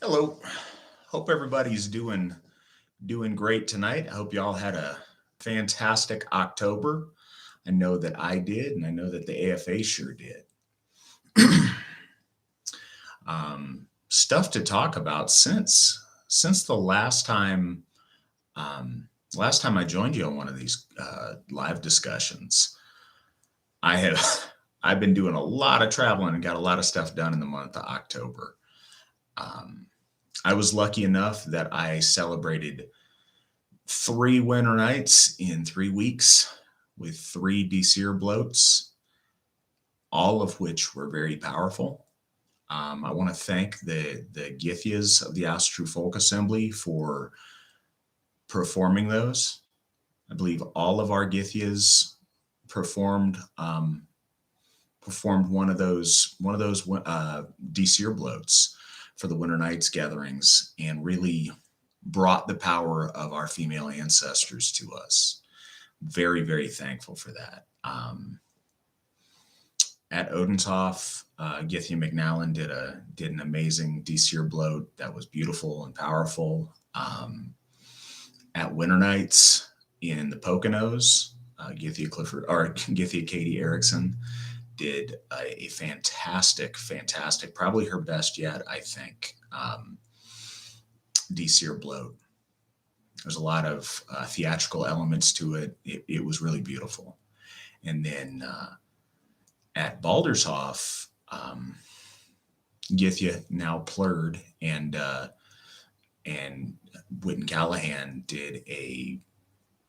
Hello. Hope everybody's doing great tonight. I hope y'all had a fantastic October. I know that I did, and I know that the AFA sure did. Stuff to talk about since the last time I joined you on one of these live discussions. I have I've been doing a lot of traveling and got a lot of stuff done in the month of October. Um, I was lucky enough that I celebrated three winter nights in 3 weeks with three DCR bloats, all of which were very powerful. I want to thank the Githyas of the Astru Folk Assembly for performing those. I believe all of our Githyas performed performed one of those DCR bloats for the Winter Nights gatherings and really brought the power of our female ancestors to us. Very, very thankful for that. At Odenshoff, Githia McNallen did an amazing DCR bloat that was beautiful and powerful. At Winter Nights in the Poconos, Githia Clifford or Githia Katie Erickson did a fantastic, probably her best yet, I think. DCR bloat. There's a lot of theatrical elements to it. It was really beautiful. And then at Baldershoff, Githia now plurred and Witten Callahan did a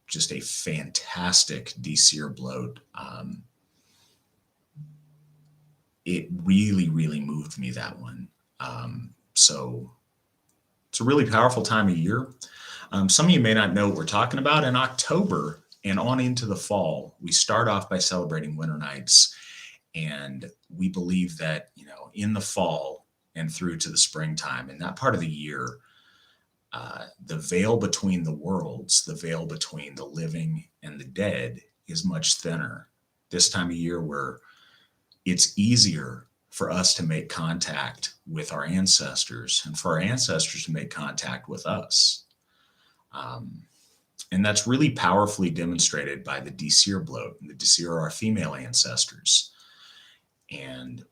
just a fantastic DCR bloat. It really moved me, that one. So it's a really powerful time of year. Some of you may not know what we're talking about. In October and on into the fall, we start off by celebrating Winter Nights. And we believe that, in the fall and through to the springtime, in that part of the year, the veil between the worlds, the veil between the living and the dead is much thinner. This time of year where it's easier for us to make contact with our ancestors and for our ancestors to make contact with us. And that's really powerfully demonstrated by the DCR bloat. And the DCR are our female ancestors. And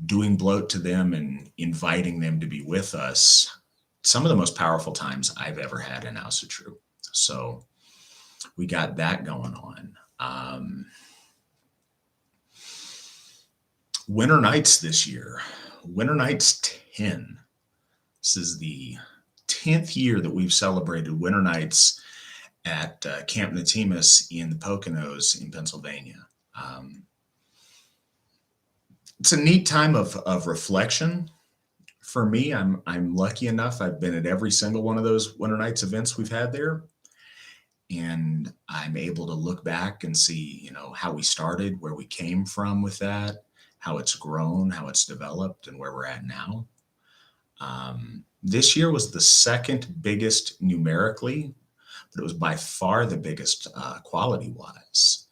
doing bloat to them and inviting them to be with us, some of the most powerful times I've ever had in Asatru. So we got that going on. Winter Nights this year, Winter Nights 10. This is the 10th year that we've celebrated Winter Nights at Camp Natimus in the Poconos in Pennsylvania. It's a neat time of reflection. For me, I'm lucky enough. I've been at every single one of those Winter Nights events we've had there. And I'm able to look back and see, how we started, where we came from with that, how it's grown, how it's developed, and where we're at now. This year was the second biggest numerically, but it was by far the biggest quality-wise.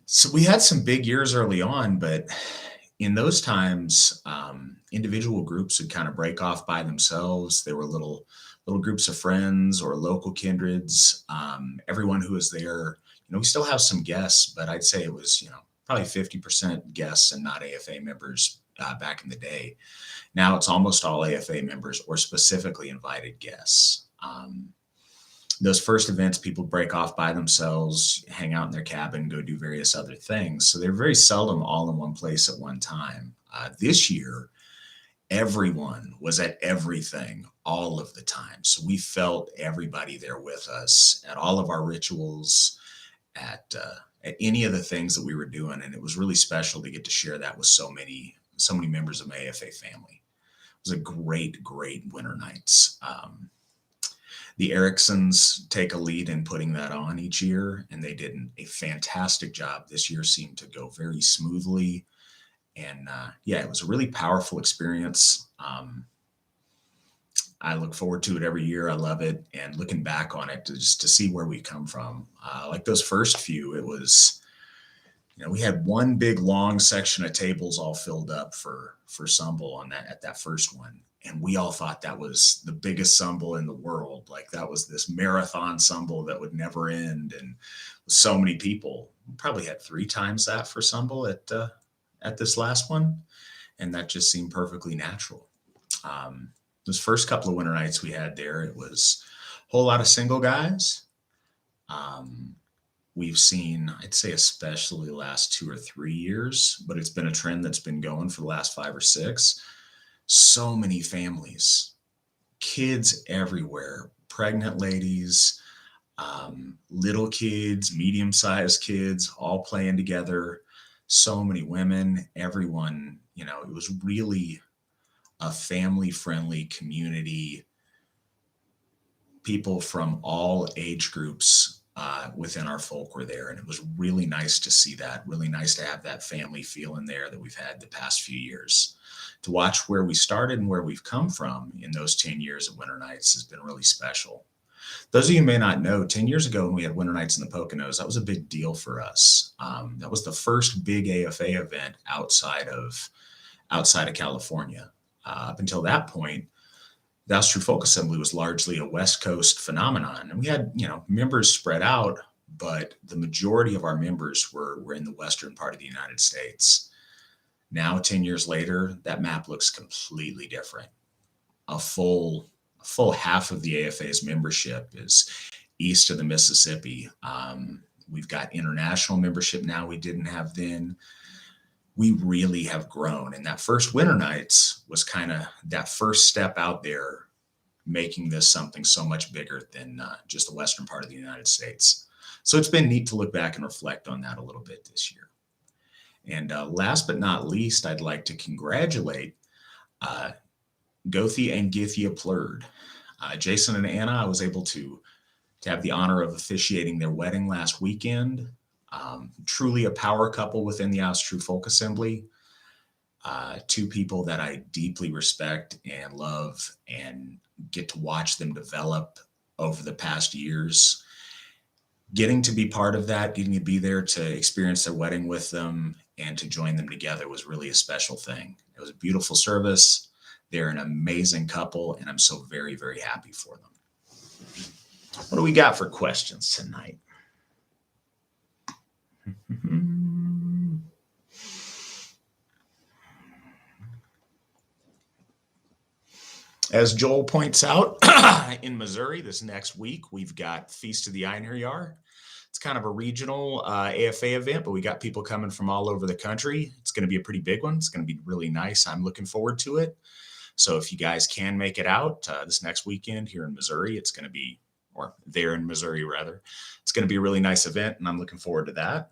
So we had some big years early on, but in those times, individual groups would kind of break off by themselves. They were little groups of friends or local kindreds. Everyone who was there, we still have some guests, but I'd say it was, probably 50% guests and not AFA members back in the day. Now it's almost all AFA members or specifically invited guests. Those first events, people break off by themselves, hang out in their cabin, go do various other things. So they're very seldom all in one place at one time. This year, everyone was at everything all of the time. So we felt everybody there with us at all of our rituals, at any of the things that we were doing. And it was really special to get to share that with so many members of my AFA family. It was a great Winter Nights. The Ericksons take a lead in putting that on each year, and they did a fantastic job. This year seemed to go very smoothly. And it was a really powerful experience. I look forward to it every year. I love it. And looking back on it, just to see where we come from. Like those first few, it was We had one big long section of tables all filled up for Sumble on that at that first one. And we all thought that was the biggest Sumble in the world. Like that was this marathon Sumble that would never end. And so many people, we probably had 3 times that for Sumble at this last one. And that just seemed perfectly natural. Those first couple of winter nights we had there, it was a whole lot of single guys. We've seen, I'd say, especially the last 2 or 3 years, but it's been a trend that's been going for the last 5 or 6. So many families, kids everywhere, pregnant ladies, little kids, medium-sized kids, all playing together. So many women, everyone, it was really a family-friendly community. People from all age groups within our folk were there. And it was really nice to see that, really nice to have that family feel in there that we've had the past few years. To watch where we started and where we've come from in those 10 years of winter nights has been really special. Those of you who may not know, 10 years ago when we had winter nights in the Poconos, that was a big deal for us. That was the first big AFA event outside of California. Up until that point, the House True Folk Assembly was largely a West Coast phenomenon. And we had, members spread out, but the majority of our members were in the western part of the United States. Now, 10 years later, that map looks completely different. A full half of the AFA's membership is east of the Mississippi. We've got international membership now we didn't have then. We really have grown. And that first winter nights was kind of that first step out there, making this something so much bigger than just the western part of the United States. So it's been neat to look back and reflect on that a little bit this year. And last but not least, I'd like to congratulate Gothi and Githia Plurd. Jason and Anna, I was able to have the honor of officiating their wedding last weekend. Truly a power couple within the House True Folk Assembly. 2 people that I deeply respect and love and get to watch them develop over the past years. Getting to be part of that, getting to be there to experience their wedding with them and to join them together was really a special thing. It was a beautiful service. They're an amazing couple, and I'm so very, very happy for them. What do we got for questions tonight? As Joel points out, in Missouri this next week, we've got Feast of the Einherjar. It's kind of a regional AFA event, but we got people coming from all over the country. It's going to be a pretty big one. It's going to be really nice. I'm looking forward to it. So if you guys can make it out this next weekend here in Missouri, it's going to be, or there in Missouri rather, it's going to be a really nice event, and I'm looking forward to that.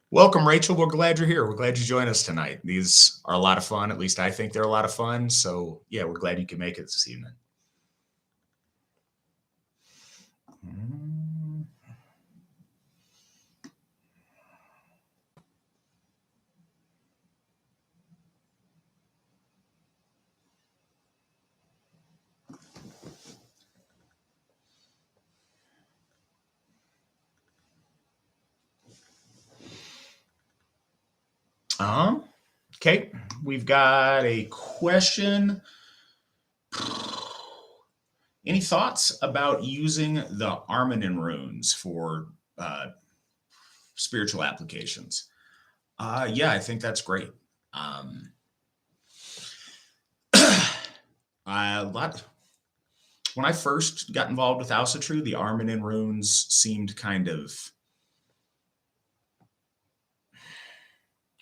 Welcome, Rachel. We're glad you're here. We're glad you joined us tonight. These are a lot of fun. At least I think they're a lot of fun. So yeah, we're glad you can make it this evening. Okay, we've got a question. Any thoughts about using the Armanen runes for spiritual applications? Yeah, I think that's great. When I first got involved with Ausatru, the Armanen runes seemed kind of,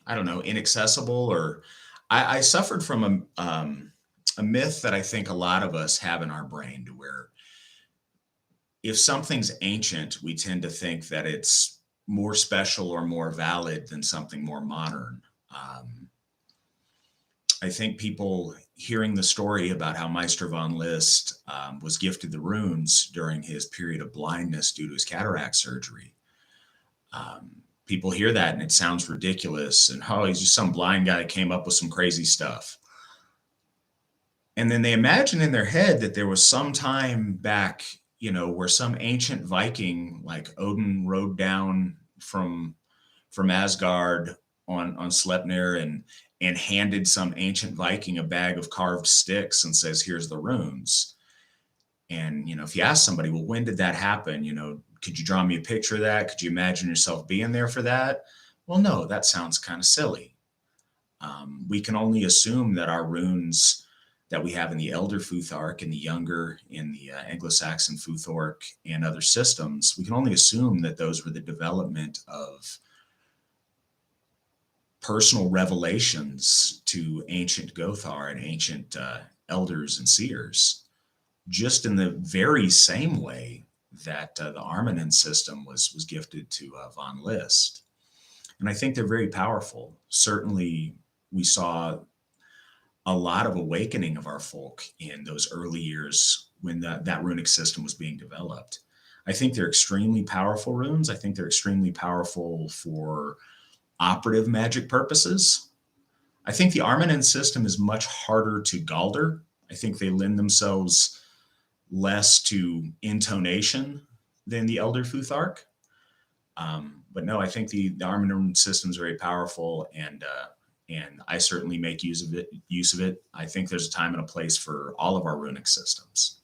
I don't know, inaccessible, or I suffered from a myth that I think a lot of us have in our brain, to where if something's ancient, we tend to think that it's more special or more valid than something more modern. I think people hearing the story about how Meister von List was gifted the runes during his period of blindness due to his cataract surgery. People hear that and it sounds ridiculous, and oh, he's just some blind guy that came up with some crazy stuff. And then they imagine in their head that there was some time back where some ancient Viking like Odin rode down from Asgard on Sleipnir and handed some ancient Viking a bag of carved sticks and says, "Here's the runes." And if you ask somebody, well, when did that happen? Could you draw me a picture of that? Could you imagine yourself being there for that? Well, no, that sounds kind of silly. We can only assume that our runes that we have in the Elder Futhark and the Younger in the Anglo-Saxon Futhorc and other systems, we can only assume that those were the development of personal revelations to ancient Gothar and ancient elders and seers, just in the very same way that the Armanen system was gifted to von List. And I think they're very powerful. Certainly, we saw a lot of awakening of our folk in those early years when that runic system was being developed. I think they're extremely powerful runes. I think they're extremely powerful for operative magic purposes. I think the Armanen system is much harder to galder. I think they lend themselves less to intonation than the Elder Futhark. But no, I think the Armanen system is very powerful, and I certainly make use of it. I think there's a time and a place for all of our runic systems.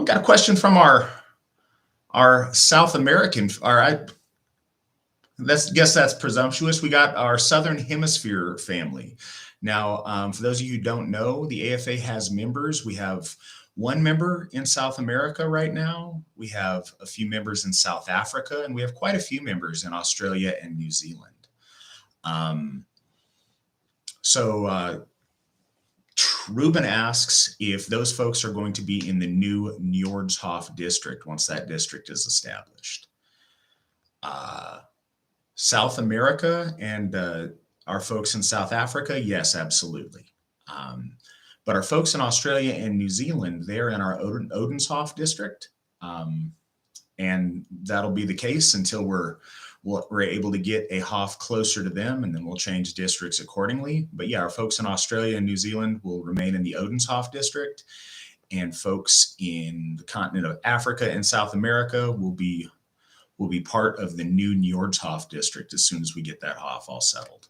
Got a question from our South American. All right, guess that's presumptuous. We got our Southern Hemisphere family. Now, for those of you who don't know, the AFA has members. We have one member in South America right now. We have a few members in South Africa, and we have quite a few members in Australia and New Zealand. Ruben asks if those folks are going to be in the new Njordshof district once that district is established. South America and our folks in South Africa, yes, absolutely. But our folks in Australia and New Zealand, they're in our Odenshof district. And that'll be the case until we're able to get a Hof closer to them, and then we'll change districts accordingly. But yeah, our folks in Australia and New Zealand will remain in the Odenshof district, and folks in the continent of Africa and South America will be part of the new Njordshof district as soon as we get that Hof all settled.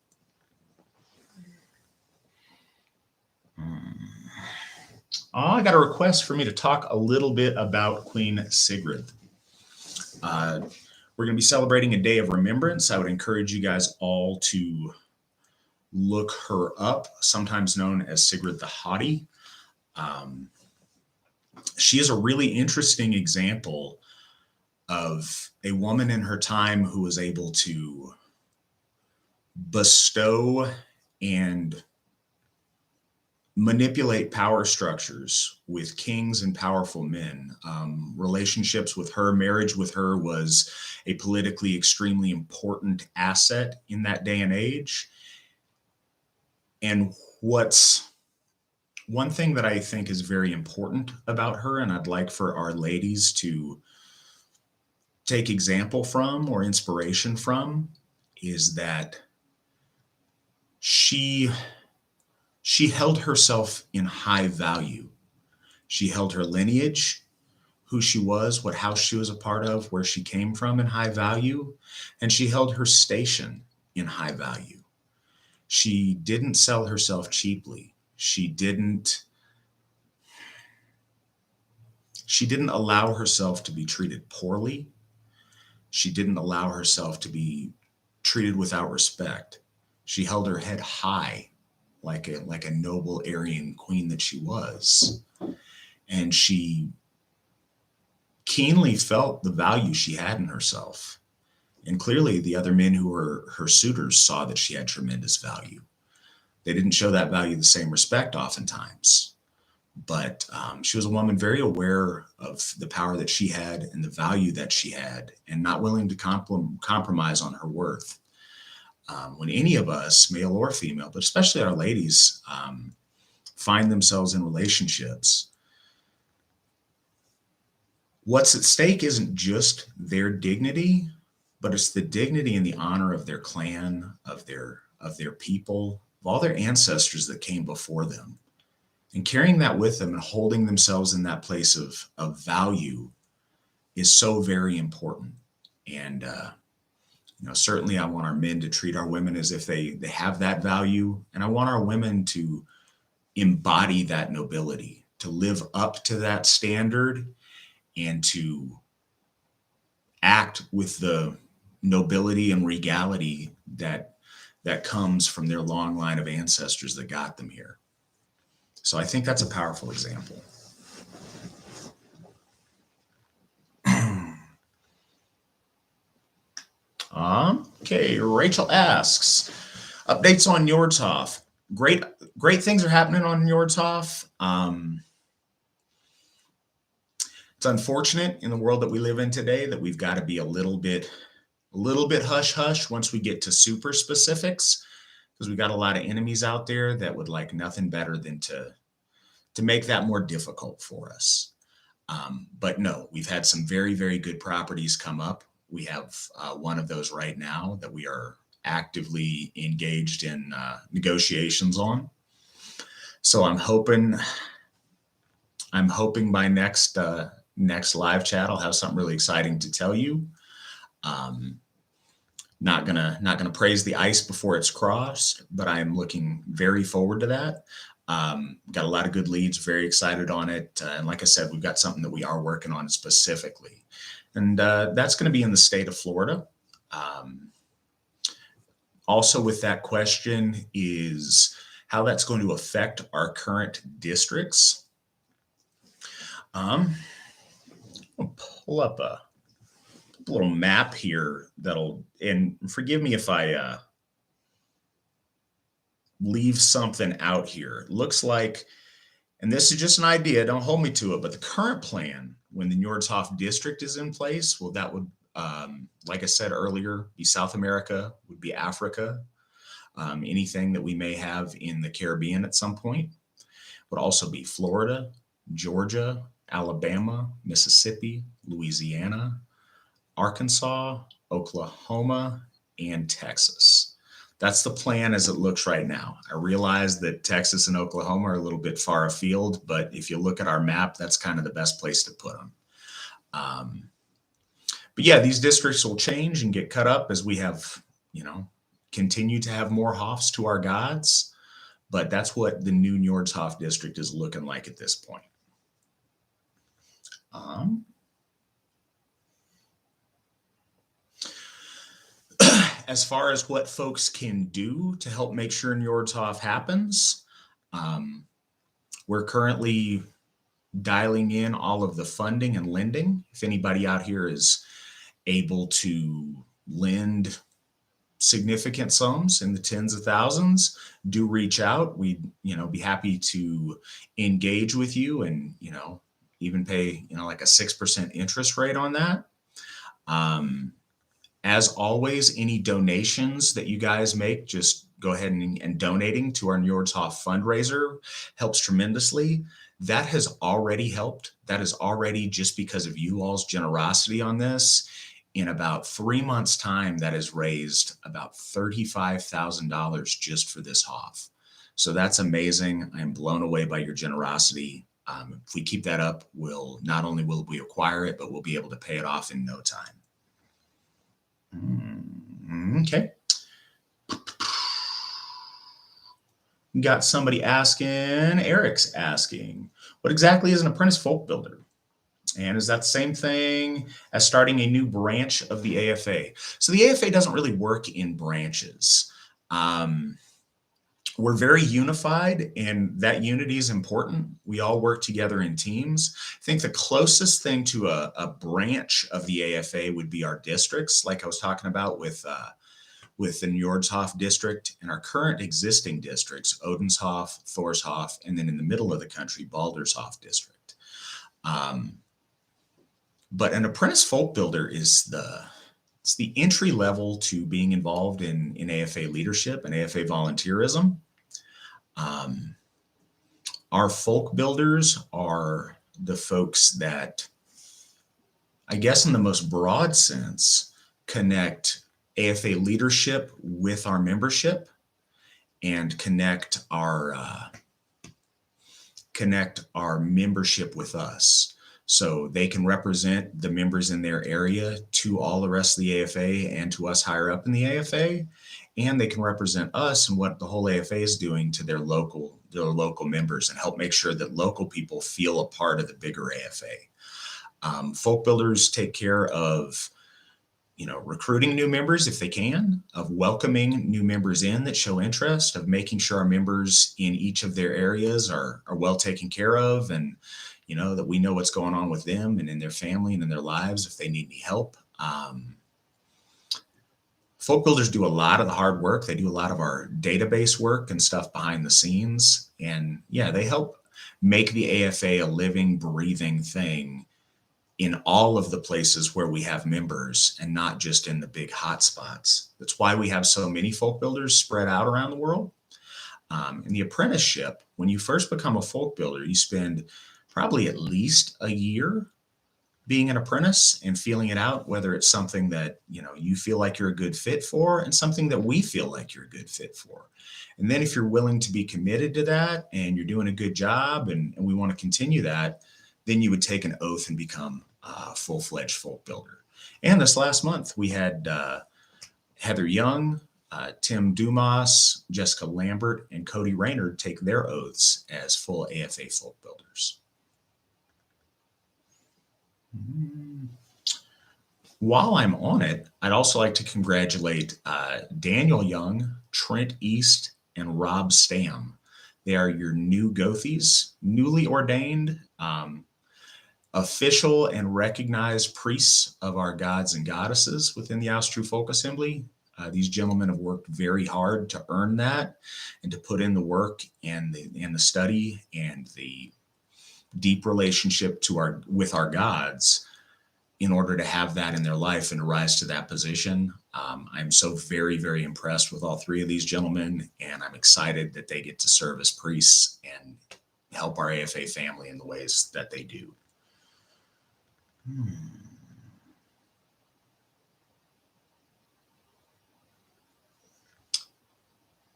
I got a request for me to talk a little bit about Queen Sigrid. We're going to be celebrating a day of remembrance. I would encourage you guys all to look her up, sometimes known as Sigrid the Haughty. She is a really interesting example of a woman in her time who was able to bestow and manipulate power structures with kings and powerful men. Relationships with her, marriage with her was a politically extremely important asset in that day and age. And what's one thing that I think is very important about her, and I'd like for our ladies to take example from or inspiration from, is that she held herself in high value. She held her lineage, who she was, what house she was a part of, where she came from in high value, and she held her station in high value. She didn't sell herself cheaply. She didn't allow herself to be treated poorly. She didn't allow herself to be treated without respect. She held her head high, like a noble Aryan queen that she was. And she keenly felt the value she had in herself. And clearly the other men who were her suitors saw that she had tremendous value. They didn't show that value the same respect oftentimes, but she was a woman very aware of the power that she had and the value that she had, and not willing to compromise on her worth. When any of us, male or female, but especially our ladies, find themselves in relationships, what's at stake isn't just their dignity, but it's the dignity and the honor of their clan, of their people, of all their ancestors that came before them. And carrying that with them and holding themselves in that place of value is so very important. And certainly I want our men to treat our women as if they have that value. And I want our women to embody that nobility, to live up to that standard, and to act with the nobility and regality that comes from their long line of ancestors that got them here. So I think that's a powerful example. Okay, Rachel asks, updates on Nordhoff. Great things are happening on Nordhoff. It's unfortunate in the world that we live in today that we've got to be a little bit hush hush once we get to super specifics, because we got a lot of enemies out there that would like nothing better than to make that more difficult for us. But no, we've had some very, very good properties come up. We have one of those right now that we are actively engaged in negotiations on. So I'm hoping by next live chat I'll have something really exciting to tell you. Not gonna praise the ice before it's crossed, but I am looking very forward to that. Got a lot of good leads, very excited on it. And like I said, we've got something that we are working on specifically. And that's going to be in the state of Florida. Also with that question is how that's going to affect our current districts. I'll pull up a little map here and forgive me if I leave something out here. It looks like, and this is just an idea, don't hold me to it, but the current plan when the Nordhoff district is in place, well, that would, like I said earlier, be South America, would be Africa, anything that we may have in the Caribbean at some point, would also be Florida, Georgia, Alabama, Mississippi, Louisiana, Arkansas, Oklahoma, and Texas. That's the plan as it looks right now. I realize that Texas and Oklahoma are a little bit far afield, but if you look at our map, that's kind of the best place to put them. But yeah, these districts will change and get cut up as we have, continue to have more Hoffs to our gods. But that's what the new Nordhoff district is looking like at this point. As far as what folks can do to help make sure Nordhoff happens, we're currently dialing in all of the funding and lending. If anybody out here is able to lend significant sums in the tens of thousands, do reach out. We'd, be happy to engage with you and, even pay, like a 6% interest rate on that. As always, any donations that you guys make, just go ahead and donating to our Nordhoff fundraiser helps tremendously. That has already helped. That is already, just because of you all's generosity on this, in about 3 months' time, that has raised about $35,000 just for this Hoff. So that's amazing. I am blown away by your generosity. If we keep that up, not only will we acquire it, but we'll be able to pay it off in no time. Okay. Got somebody asking, Eric's asking, what exactly is an apprentice folk builder? And is that the same thing as starting a new branch of the AFA? So the AFA doesn't really work in branches. We're very unified, and that unity is important. We all work together in teams. I think the closest thing to a branch of the AFA would be our districts, like I was talking about with the Nordhoff district and our current existing districts, Odenshoff, Thorshoff, and then in the middle of the country, Baldershoff district. But an apprentice folk builder is it's the entry level to being involved in AFA leadership and AFA volunteerism. Our folk builders are the folks that, I guess in the most broad sense, connect AFA leadership with our membership and connect our membership with us. So they can represent the members in their area to all the rest of the AFA and to us higher up in the AFA. And they can represent us and what the whole AFA is doing to their local members and help make sure that local people feel a part of the bigger AFA. Folk builders take care of recruiting new members if they can, of welcoming new members in that show interest, of making sure our members in each of their areas are well taken care of, and that we know what's going on with them and in their family and in their lives if they need any help. Folk builders do a lot of the hard work. They do a lot of our database work and stuff behind the scenes. And yeah, they help make the AFA a living, breathing thing in all of the places where we have members and not just in the big hot spots. That's why we have so many folk builders spread out around the world. In the apprenticeship, when you first become a folk builder, you spend probably at least a year being an apprentice and feeling it out, whether it's something that you feel like you're a good fit for and something that we feel like you're a good fit for. And then if you're willing to be committed to that and you're doing a good job and we want to continue that, then you would take an oath and become a full-fledged folk builder. And this last month, we had Heather Young, Tim Dumas, Jessica Lambert, and Cody Raynard take their oaths as full AFA folk builders. While I'm on it, I'd also like to congratulate Daniel Young, Trent East, and Rob Stam. They are your new Gothies, newly ordained, official and recognized priests of our gods and goddesses within the Austrue Folk Assembly. These gentlemen have worked very hard to earn that and to put in the work and the study and the deep relationship with our gods in order to have that in their life and to rise to that position. I'm so very, very impressed with all three of these gentlemen, and I'm excited that they get to serve as priests and help our AFA family in the ways that they do.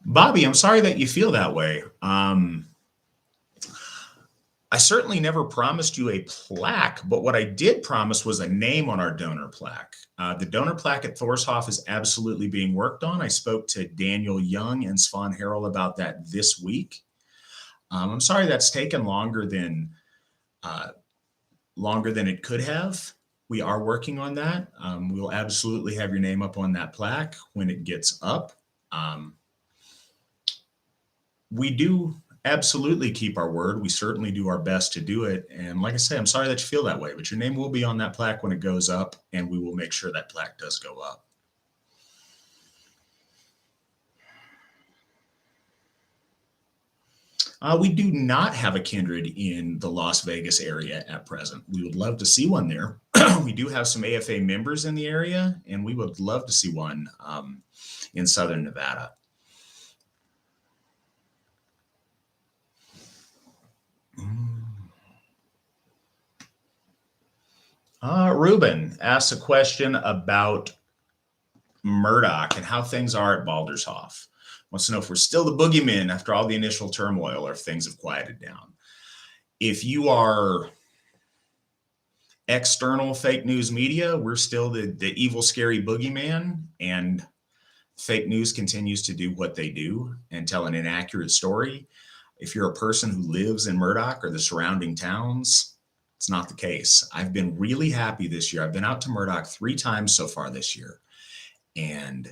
Bobby, I'm sorry that you feel that way. I certainly never promised you a plaque, but what I did promise was a name on our donor plaque. The donor plaque at Thorshoff is absolutely being worked on. I spoke to Daniel Young and Svan Harrell about that this week. I'm sorry that's taken longer than it could have. We are working on that. We'll absolutely have your name up on that plaque when it gets up. We do absolutely keep our word. We certainly do our best to do it. And like I say, I'm sorry that you feel that way, but your name will be on that plaque when it goes up, and we will make sure that plaque does go up. We do not have a kindred in the Las Vegas area at present. We would love to see one there. We do have some AFA members in the area, and we would love to see one in Southern Nevada. Ruben asks a question about Murdoch and how things are at Baldershoff. Wants to know if we're still the boogeymen after all the initial turmoil or if things have quieted down. If you are external fake news media, we're still the evil, scary boogeyman, and fake news continues to do what they do and tell an inaccurate story. If you're a person who lives in Murdoch or the surrounding towns, it's not the case. I've been really happy this year. I've been out to Murdoch 3 times so far this year, and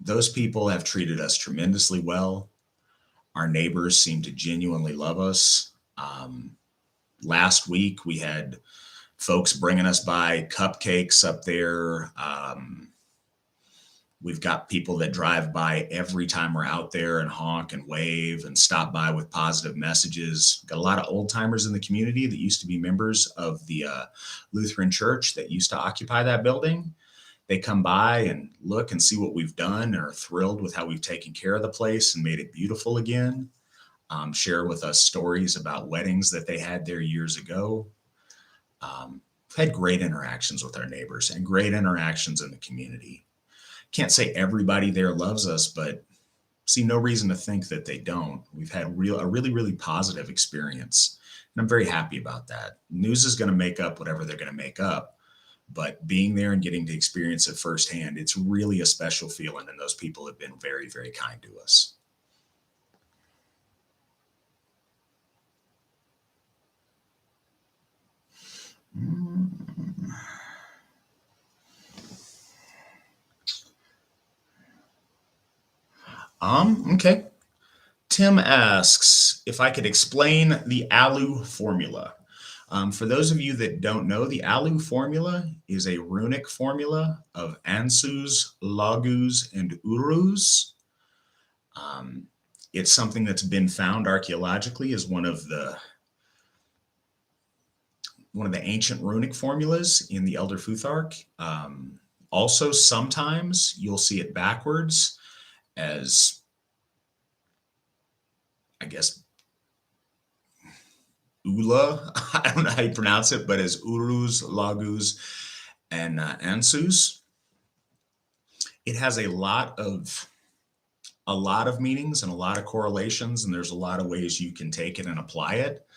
those people have treated us tremendously well. Our neighbors seem to genuinely love us. Last week, we had folks bringing us by cupcakes up there. We've got people that drive by every time we're out there and honk and wave and stop by with positive messages. Got a lot of old timers in the community that used to be members of the Lutheran church that used to occupy that building. They come by and look and see what we've done and are thrilled with how we've taken care of the place and made it beautiful again. share with us stories about weddings that they had there years ago. We've had great interactions with our neighbors and great interactions in the community. Can't say everybody there loves us, but see no reason to think that they don't. We've had a really, really positive experience, and I'm very happy about that. News is going to make up whatever they're going to make up, but being there and getting to experience it firsthand, it's really a special feeling, and those people have been very, very kind to us. Okay. Tim asks if I could explain the Alu Formula. For those of you that don't know, the Alu Formula is a runic formula of Ansus, Lagus, and Urus. It's something that's been found archaeologically as one of the ancient runic formulas in the Elder Futhark. Also, sometimes you'll see it backwards as, I guess, Ula. I don't know how you pronounce it, but as Urus, Lagus, and Ansus. It has a lot of meanings and a lot of correlations, and there's a lot of ways you can take it and apply it.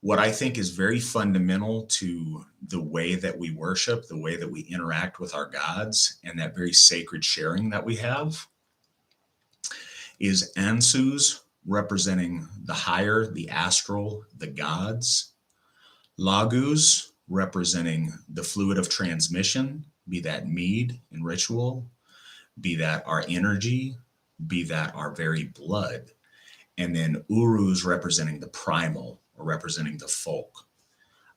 What I think is very fundamental to the way that we worship, the way that we interact with our gods, and that very sacred sharing that we have is Ansus representing the higher, the astral, the gods. Lagus representing the fluid of transmission, be that mead and ritual, be that our energy, be that our very blood. And then Urus representing the primal, or representing the folk.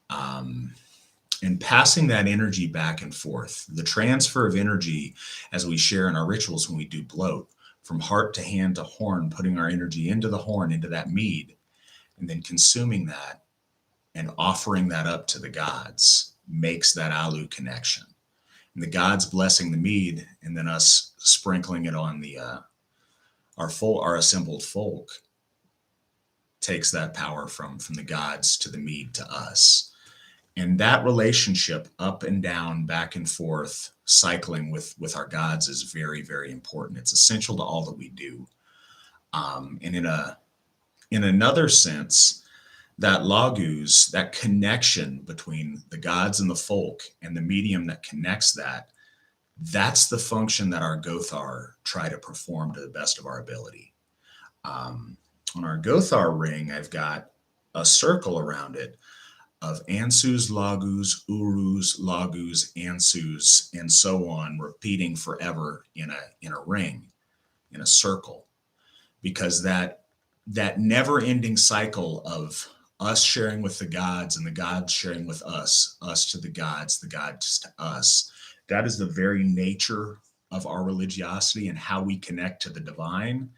And passing that energy back and forth, the transfer of energy as we share in our rituals when we do bloat, from heart to hand to horn, putting our energy into the horn, into that mead, and then consuming that and offering that up to the gods makes that Alu connection. And the gods blessing the mead, and then us sprinkling it on our assembled folk, takes that power from the gods to the mead to us. And that relationship up and down, back and forth, cycling with our gods is very, very important. It's essential to all that we do. And in another sense, that Lagus, that connection between the gods and the folk and the medium that connects that's the function that our Gothar try to perform to the best of our ability. On our Gothar ring, I've got a circle around it of Ansus, Lagus, Urus, Lagus, Ansus, and so on, repeating forever in a ring, in a circle, because that never-ending cycle of us sharing with the gods and the gods sharing with us to the gods to us, that is the very nature of our religiosity and how we connect to the divine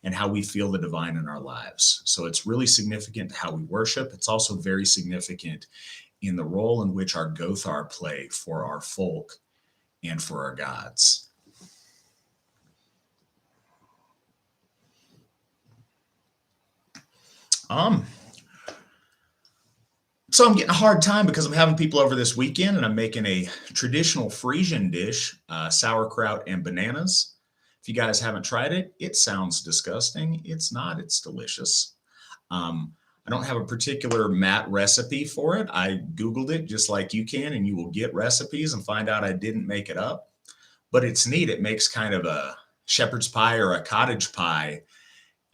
and how we feel the divine in our lives. So it's really significant how we worship. It's also very significant in the role in which our Gothar play for our folk and for our gods. So I'm getting a hard time because I'm having people over this weekend and I'm making a traditional Frisian dish, sauerkraut and bananas. If you guys haven't tried it, it sounds disgusting. It's not, it's delicious. I don't have a particular Matt recipe for it. I Googled it just like you can, and you will get recipes and find out I didn't make it up. But it's neat. It makes kind of a shepherd's pie or a cottage pie,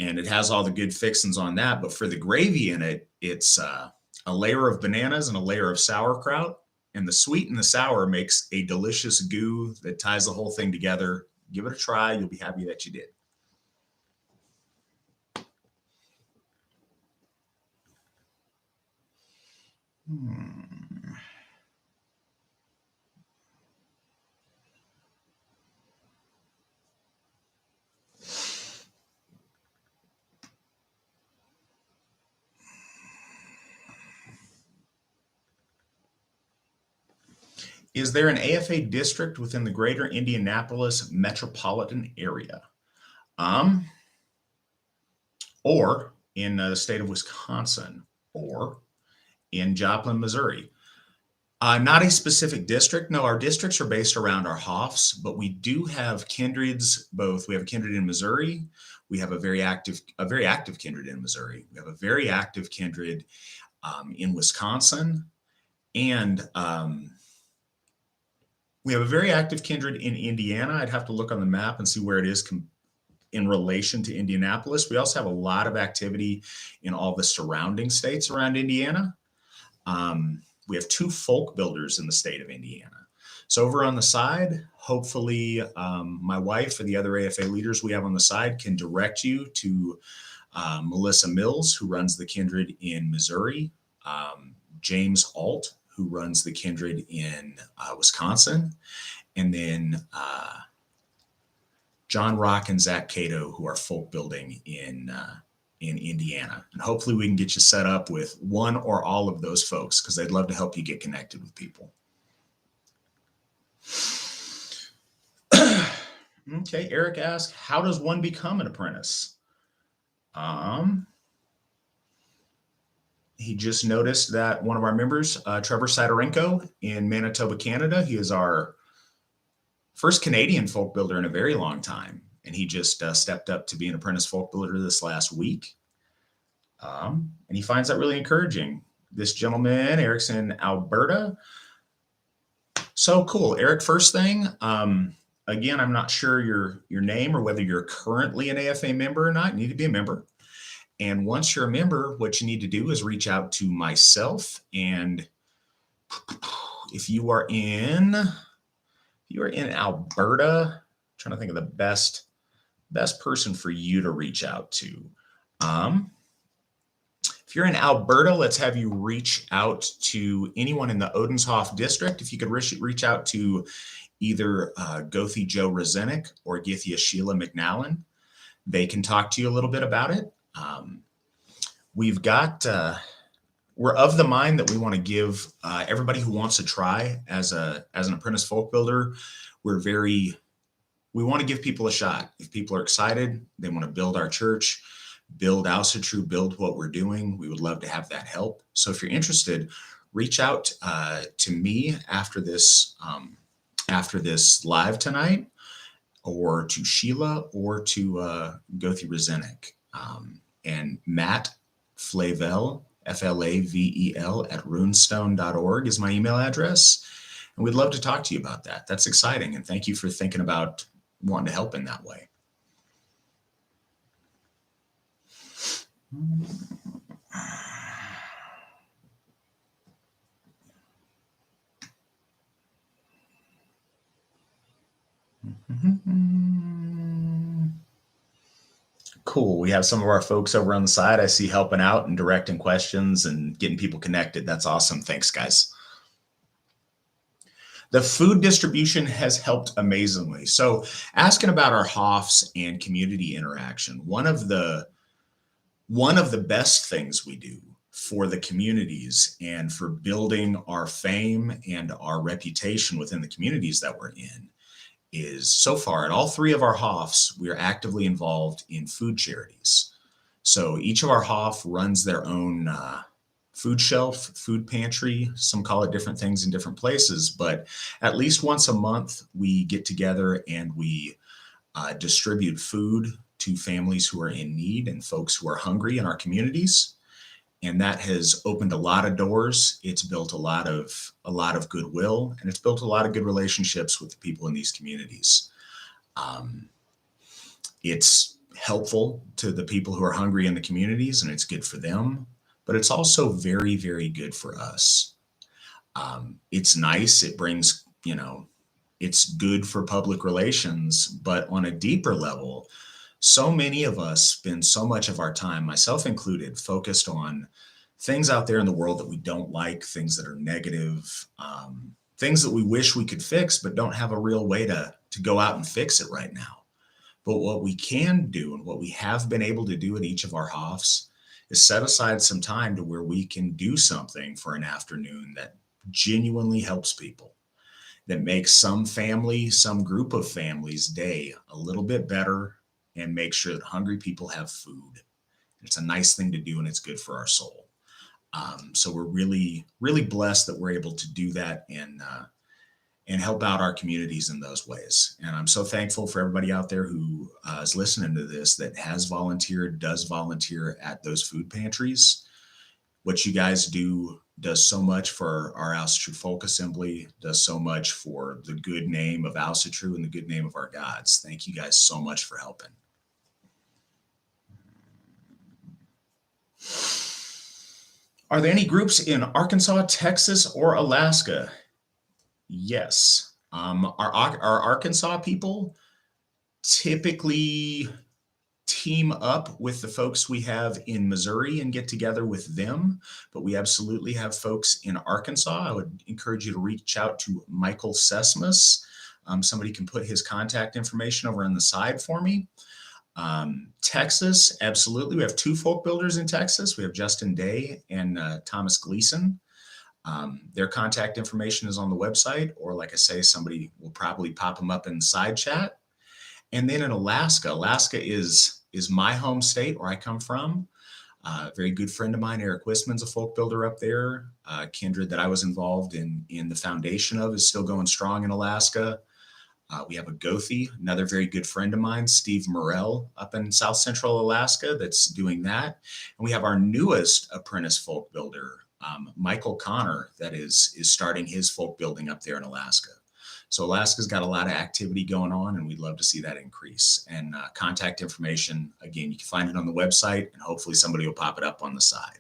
and it has all the good fixings on that. But for the gravy in it, it's a layer of bananas and a layer of sauerkraut, and the sweet and the sour makes a delicious goo that ties the whole thing together. Give it a try. You'll be happy that you did. Is there an AFA district within the greater Indianapolis metropolitan area? Or in the state of Wisconsin or in Joplin, Missouri. Not a specific district. No, our districts are based around our HOFs, but we do have kindreds both. We have a kindred in Missouri. We have a very active kindred in Missouri. We have a very active kindred in Wisconsin, and we have a very active kindred in Indiana. I'd have to look on the map and see where it is in relation to Indianapolis. We also have a lot of activity in all the surrounding states around Indiana. We have 2 folk builders in the state of Indiana. So over on the side, hopefully my wife or the other AFA leaders we have on the side can direct you to Melissa Mills, who runs the kindred in Missouri, James Alt, who runs the kindred in Wisconsin, and then John Rock and Zach Cato, who are folk building in Indiana. And hopefully we can get you set up with one or all of those folks, because they'd love to help you get connected with people. Okay, Eric asked, how does one become an apprentice? He just noticed that one of our members, Trevor Sidorenko in Manitoba, Canada, he is our first Canadian folk builder in a very long time. And he just stepped up to be an apprentice folk builder this last week. And he finds that really encouraging. This gentleman, Eric's in Alberta. So cool. Eric, first thing, again, I'm not sure your name or whether you're currently an AFA member or not. You need to be a member. And once you're a member, what you need to do is reach out to myself. And if you are in Alberta, I'm trying to think of the best person for you to reach out to. If you're in Alberta, let's have you reach out to anyone in the Odenshoff district. If you could reach out to either Gothi Joe Rozenik or Githia Sheila McNallen, they can talk to you a little bit about it. We're of the mind that we want to give everybody who wants to try as an apprentice folk builder, we want to give people a shot. If people are excited, they want to build our church, build Ausatru, build what we're doing, we would love to have that help. So if you're interested, reach out to me after this live tonight, or to Sheila, or to Gothi Rozenik. And Matt Flavel, Flavel at runestone.org is my email address. And we'd love to talk to you about that. That's exciting. And thank you for thinking about wanting to help in that way. Cool. We have some of our folks over on the side I see helping out and directing questions and getting people connected. That's awesome. Thanks, guys. The food distribution has helped amazingly. So asking about our HOFs and community interaction, one of the best things we do for the communities and for building our fame and our reputation within the communities that we're in is, so far at all 3 of our HOFs, we are actively involved in food charities. So each of our HOF runs their own food shelf, food pantry. Some call it different things in different places, but at least once a month we get together and we distribute food to families who are in need and folks who are hungry in our communities. And that has opened a lot of doors. It's built a lot of goodwill, and it's built a lot of good relationships with the people in these communities. It's helpful to the people who are hungry in the communities, and it's good for them, but it's also very, very good for us. It's nice. It brings, it's good for public relations, but on a deeper level, so many of us spend so much of our time, myself included, focused on things out there in the world that we don't like, things that are negative, things that we wish we could fix, but don't have a real way to go out and fix it right now. But what we can do, and what we have been able to do at each of our HOFs, is set aside some time to where we can do something for an afternoon that genuinely helps people, that makes some family, some group of families' day a little bit better, and make sure that hungry people have food. It's a nice thing to do, and it's good for our soul. So we're really, really blessed that we're able to do that and help out our communities in those ways. And I'm so thankful for everybody out there who is listening to this that has volunteered, does volunteer at those food pantries. What you guys do does so much for our Alsa Folk Assembly, does so much for the good name of Alsa and the good name of our gods. Thank you guys so much for helping. Are there any groups in Arkansas, Texas, or Alaska? Yes. Our Arkansas people typically team up with the folks we have in Missouri and get together with them, but we absolutely have folks in Arkansas. I would encourage you to reach out to Michael Sesmas. Somebody can put his contact information over on the side for me. Texas, absolutely. We have two folk builders in Texas. We have Justin Day and Thomas Gleason. Their contact information is on the website, or like I say, somebody will probably pop them up in the side chat. And then in Alaska, Alaska is my home state where I come from. A very good friend of mine, Eric Wisman's a folk builder up there. Kindred that I was involved in the foundation of is still going strong in Alaska. We have a Gothi, another very good friend of mine, Steve Morrell, up in South Central Alaska, that's doing that. And we have our newest apprentice folk builder, Michael Connor, that is starting his folk building up there in Alaska. So Alaska's got a lot of activity going on, and we'd love to see that increase. And contact information, again, you can find it on the website, and hopefully somebody will pop it up on the side.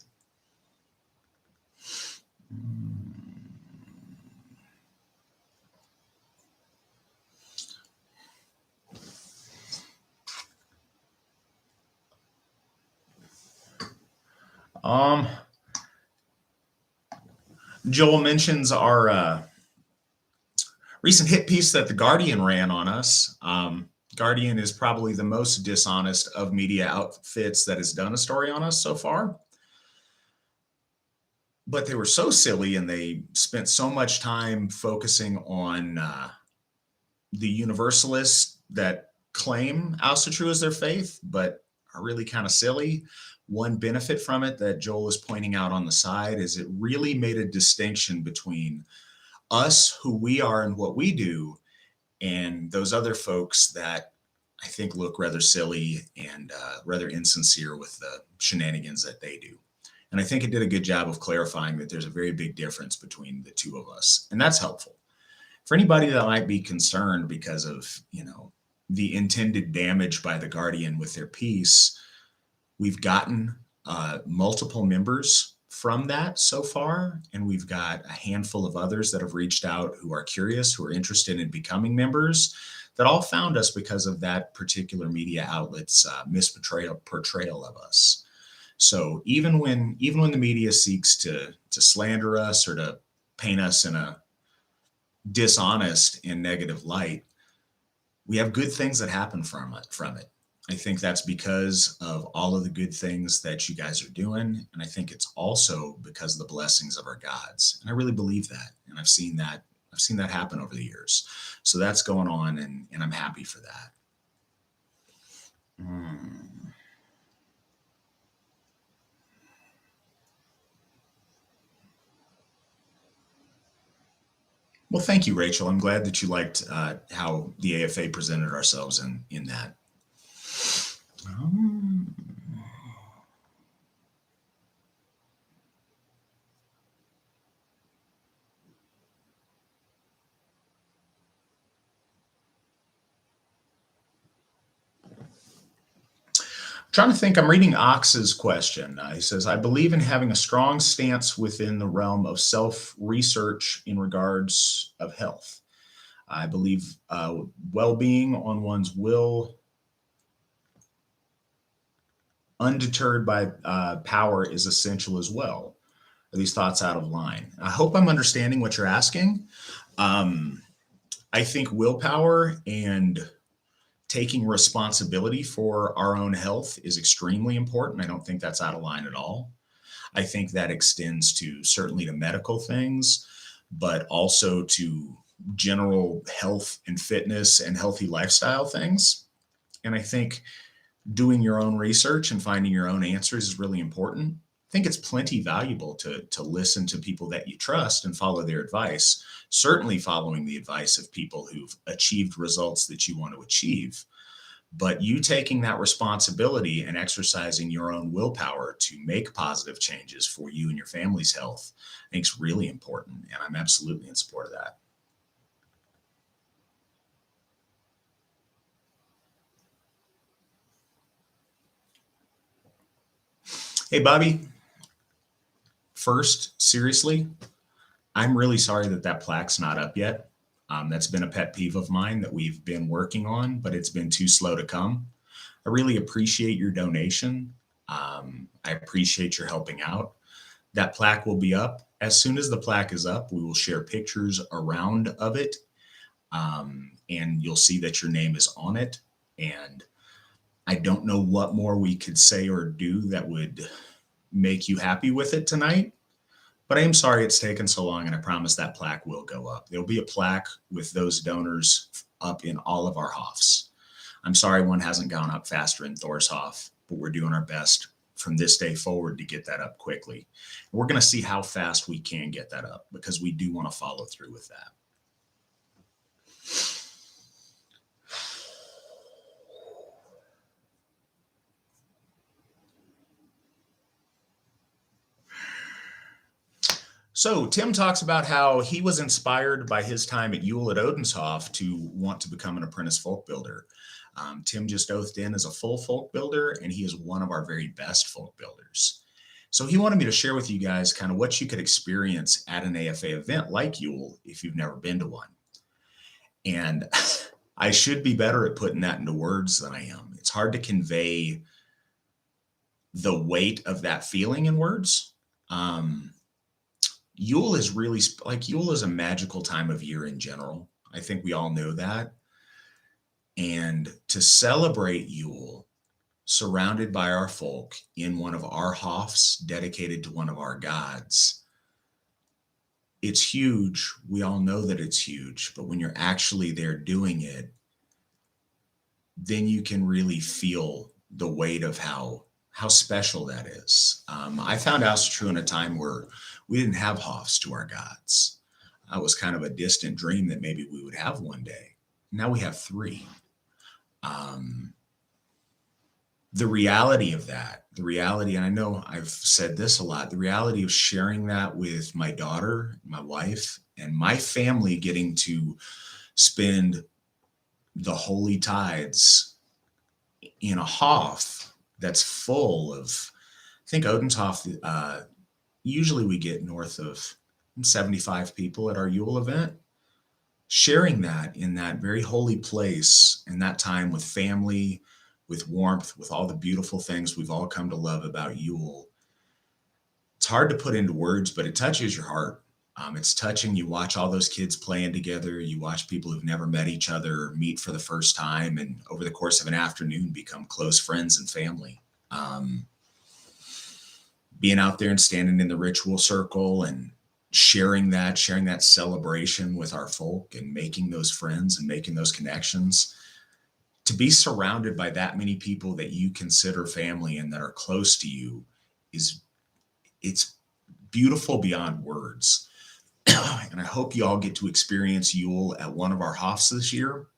Joel mentions our recent hit piece that The Guardian ran on us. Guardian is probably the most dishonest of media outfits that has done a story on us so far. But they were so silly, and they spent so much time focusing on the universalists that claim Alsa as their faith, but are really kind of silly. One benefit from it that Joel is pointing out on the side is it really made a distinction between us, who we are and what we do, and those other folks that I think look rather silly and rather insincere with the shenanigans that they do. And I think it did a good job of clarifying that there's a very big difference between the two of us. And that's helpful. For anybody that might be concerned because of, the intended damage by the Guardian with their piece, we've gotten multiple members from that so far, and we've got a handful of others that have reached out who are curious, who are interested in becoming members, that all found us because of that particular media outlet's portrayal of us. So even when the media seeks to slander us or to paint us in a dishonest and negative light, we have good things that happen from it. I think that's because of all of the good things that you guys are doing. And I think it's also because of the blessings of our gods. And I really believe that. And I've seen that happen over the years. So that's going on, and I'm happy for that. Well, thank you, Rachel. I'm glad that you liked how the AFA presented ourselves in that. Trying to think, I'm reading Ox's question. He says, I believe in having a strong stance within the realm of self-research in regards of health. I believe well-being on one's will, undeterred by power, is essential as well. Are these thoughts out of line? I hope I'm understanding what you're asking. I think willpower and taking responsibility for our own health is extremely important. I don't think that's out of line at all. I think that extends to certainly to medical things, but also to general health and fitness and healthy lifestyle things. And I think Doing your own research and finding your own answers is really important. I think it's plenty valuable to listen to people that you trust and follow their advice, certainly following the advice of people who've achieved results that you want to achieve. But you taking that responsibility and exercising your own willpower to make positive changes for you and your family's health, I think is really important. And I'm absolutely in support of that. Hey, Bobby, first, seriously, I'm really sorry that that plaque's not up yet. That's been a pet peeve of mine that we've been working on, but it's been too slow to come. I really appreciate your donation. I appreciate your helping out. That plaque will be up. As soon as the plaque is up, we will share pictures around of it, and you'll see that your name is on it. And I don't know what more we could say or do that would make you happy with it tonight. But I am sorry it's taken so long, and I promise that plaque will go up. There'll be a plaque with those donors up in all of our Hoffs. I'm sorry one hasn't gone up faster in Thorshoff, but we're doing our best from this day forward to get that up quickly. We're going to see how fast we can get that up because we do want to follow through with that. So Tim talks about how he was inspired by his time at Ewell at Odenshoff to want to become an apprentice folk builder. Tim just oathed in as a full folk builder, and he is one of our very best folk builders. So he wanted me to share with you guys kind of what you could experience at an AFA event like Ewell if you've never been to one. And I should be better at putting that into words than I am. It's hard to convey the weight of that feeling in words. Yule is really like Yule is a magical time of year in general. I think we all know that. And to celebrate Yule surrounded by our folk in one of our Hoffs dedicated to one of our gods, it's huge. We all know that it's huge, but when you're actually there doing it, then you can really feel the weight of how special that is. I found out it's true in a time where we didn't have Hoffs to our gods. It was kind of a distant dream that maybe we would have one day. Now we have 3. The reality of that, and I know I've said this a lot, the reality of sharing that with my daughter, my wife, and my family getting to spend the holy tides in a Hoff that's full of, I think Odenshoff, usually we get north of 75 people at our Yule event. Sharing that in that very holy place and that time with family, with warmth, with all the beautiful things we've all come to love about Yule. It's hard to put into words, but it touches your heart. It's touching. You watch all those kids playing together. You watch people who've never met each other meet for the first time, and over the course of an afternoon become close friends and family. Being out there and standing in the ritual circle and sharing that celebration with our folk and making those friends and making those connections, to be surrounded by that many people that you consider family and that are close to you it's beautiful beyond words. And I hope you all get to experience Yule at one of our Hoffs this year.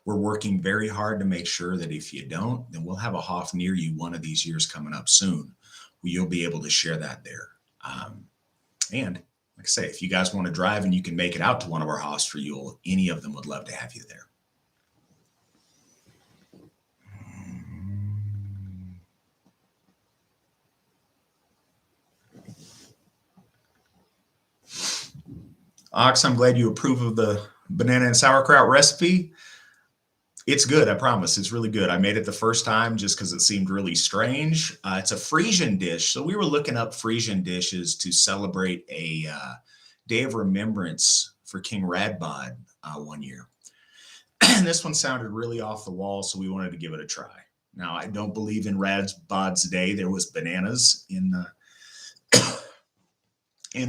We're working very hard to make sure that if you don't, then we'll have a Hoff near you one of these years coming up soon, where you'll be able to share that there. And like I say, if you guys want to drive and you can make it out to one of our Hoffs for Yule, any of them would love to have you there. Ox, I'm glad you approve of the banana and sauerkraut recipe. It's good, I promise. It's really good. I made it the first time just because it seemed really strange. It's a Frisian dish. So we were looking up Frisian dishes to celebrate a day of remembrance for King Radbod one year. And this one sounded really off the wall, so we wanted to give it a try. Now, I don't believe in Radbod's day there was bananas in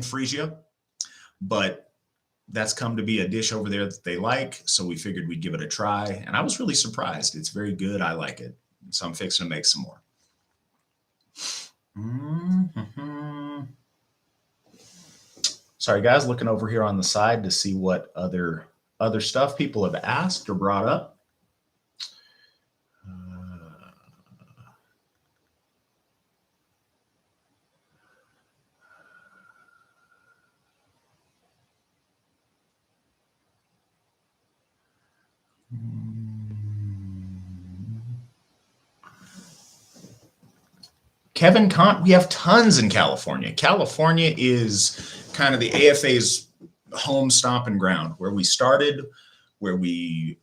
Frisia, but that's come to be a dish over there that they like. So we figured we'd give it a try. And I was really surprised. It's very good. I like it. So I'm fixing to make some more. Mm-hmm. Sorry, guys, looking over here on the side to see what other stuff people have asked or brought up. Kevin Kant, we have tons in California. California is kind of the AFA's home stomping ground, where we started, where we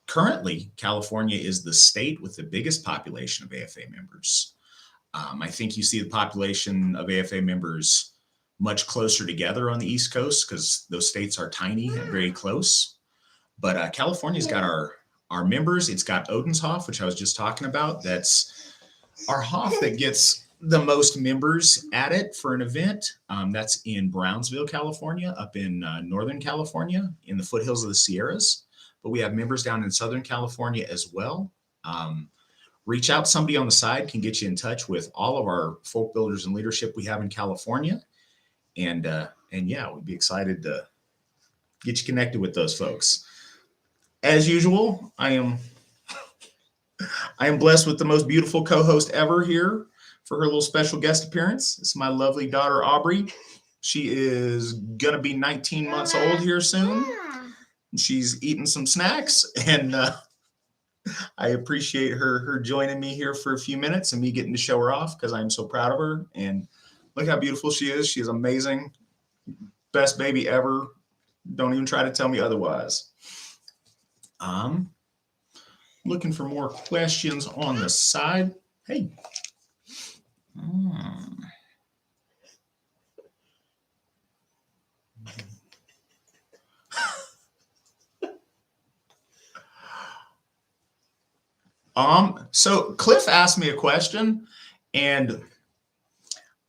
currently, California is the state with the biggest population of AFA members. I think you see the population of AFA members much closer together on the East Coast because those states are tiny and very close. But California's got our members. It's got Odenshoff, which I was just talking about. That's our Hoff that gets the most members at it for an event. That's in Brownsville, California, up in Northern California, in the foothills of the Sierras. But we have members down in Southern California as well. Reach out. Somebody on the side can get you in touch with all of our folk builders and leadership we have in California. And yeah, we'd be excited to get you connected with those folks. As usual, I am blessed with the most beautiful co-host ever here for her little special guest appearance. It's my lovely daughter, Aubrey. She is going to be 19 months old here soon. She's eating some snacks, and I appreciate her joining me here for a few minutes and me getting to show her off because I'm so proud of her. And look how beautiful she is. She is amazing. Best baby ever. Don't even try to tell me otherwise. Looking for more questions on the side. Hey. So Cliff asked me a question, and